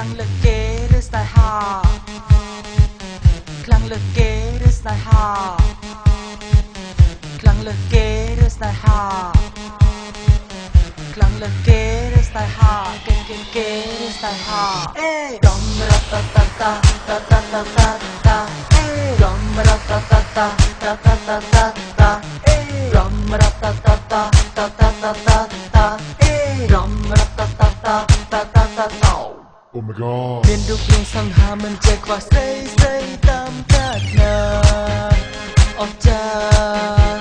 Klang lực kế rứt tai ha Klang lực kế rứt tai ha Klang lực kế rứt tai ha Klang lực kế rứt tai ha kế rứt tai ha Dom ra ta ta ta ta ta ta ta ta Dom ra ta ta ta ta ta ta ta ta Dom ra ta ta ta ta ta ta ta ta Dom ra ta ta ta ta ta ta ta Oh my god មានរូបរាងសង្ហាមិនចេះខ្វះស្រីស្រីតាមកាត់ណាអស្ចារ្យ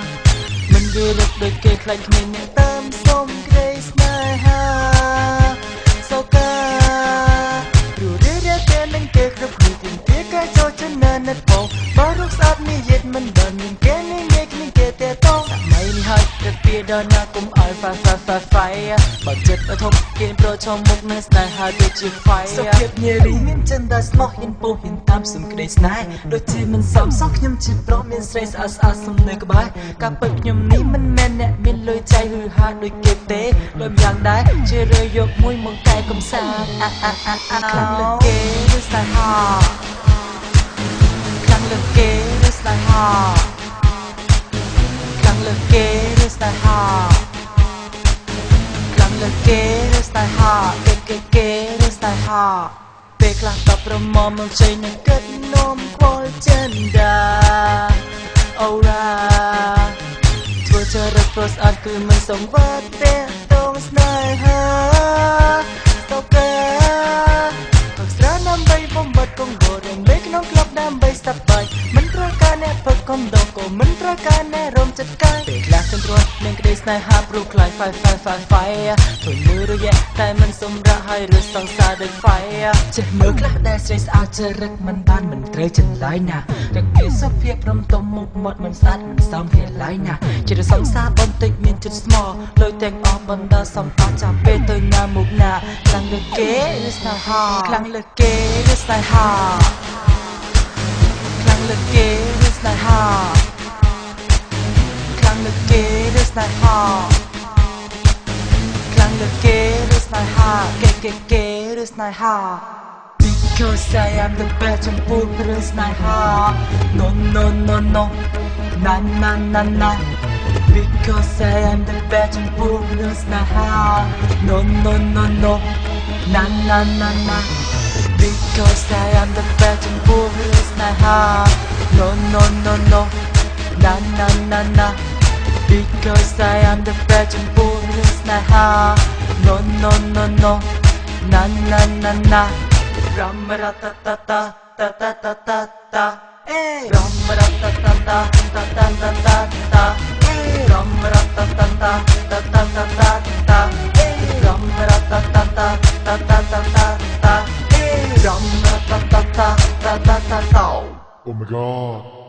មិនវារឹកដូចគេខ្លាចគ្មានអ្នកតាមសុំក្តីស្នេហាសោកាព្រោះរៀបរៀបតែនឹងគេគ្រប់គ្នាទីគេកែចូលចំណើនិតបងបើរូបស្អាតនេះយិតមិនដល់មានគេនេះងាយគ្នាគេតែតងសម័យនេះហើយទៅពីដល់ណាគុំឲ្យ fire បើចិត្តអធប់គេប្រឈមមុខនឹងស្នេហាដូចជា fire សុខភាពនារីមានចិនតែស្មោះហ៊ានពោះហ៊ានតាមសុំក្តីស្នេហ៍ដូចជាមិនសមសោះខ្ញុំជាប្រុសមានស្រីស្អាតស្អាតសំនៅក្បែរការពិតខ្ញុំនេះមិនមែនអ្នកមានលុយចៃហឺហាដូចគេទេដូចយ៉ាងដែរជារើយកមួយមកកែកំសាន្តខ្លាំងលើគេឬស្នេហាខ្លាំងលើគេឬស្នេហាខ្លាំងលើគេឬស្នេហាខ្លាំងលើគេឬស្នេហាគេឬស្នេហាពេលខ្លះក៏ប្រមមកជ័យនឹងគិតនោមខ្វល់ចិនដាអូរ៉ាធ្វើចរិតប្រុសស្អាតគឺមិនសង្វាក់ទេតងស្នេហាតោកែទឹកស្រាដើម្បីបំបត្តិកងររំលែកក្នុងក្លឹបដើម្បីស្ដាប់បាយមិនត្រូវការអ្នកផឹកកំដងក៏មិនត្រូវការអ្នករំចិត្តកាយពេលខ្លះខ្ញុំទ្រាំនឹងក្តីស្នេហាព្រោះខ្លាច fire ធ្វើមើលរយៈតែមិនសម្រាប់ឲ្យរឹសសង្សារដូច fire ចេះមើលខ្លះដែលស្រីស្អាតចរិតមិនបានមិនត្រូវចម្លើយណាតែគេសុភភាពរំទុំមុខមាត់មិនស្អាតមិនសមហេឡាយណាជាសង្សារបន្តិចមានចិត្តស្មោះលុយទាំងអស់បណ្ដាសំតាចាំពេលទៅណាមុខណាខ្លាំងលើគេឬស្នេហាខ្លាំងលើគេឬស្នេហាខ្លាំងលើគេឬស្នេហាខ្លាំងលើគេឬស្នេហាខ្លាំងលើគេឬស្នេហាគេឬស្នេហា Because I am the best ចំពោះរឿងស្នេហា No na na Because I am the best ចំពោះរឿងស្នេហា No na na Because I am the best ចំពោះរឿងស្នេហា No na na Because I am the best ចំពោះរឿងស្នេហា No na Ram ra ta ta ta ta ta ta ta ta Ram ra ta ta ta ta ta ta ta ta Ram ra ta ta ta ta ta ta ta ta Ram ra ta ta ta ta ta ta ta ta Ram ra ta ta ta ta ta ta ta Oh my god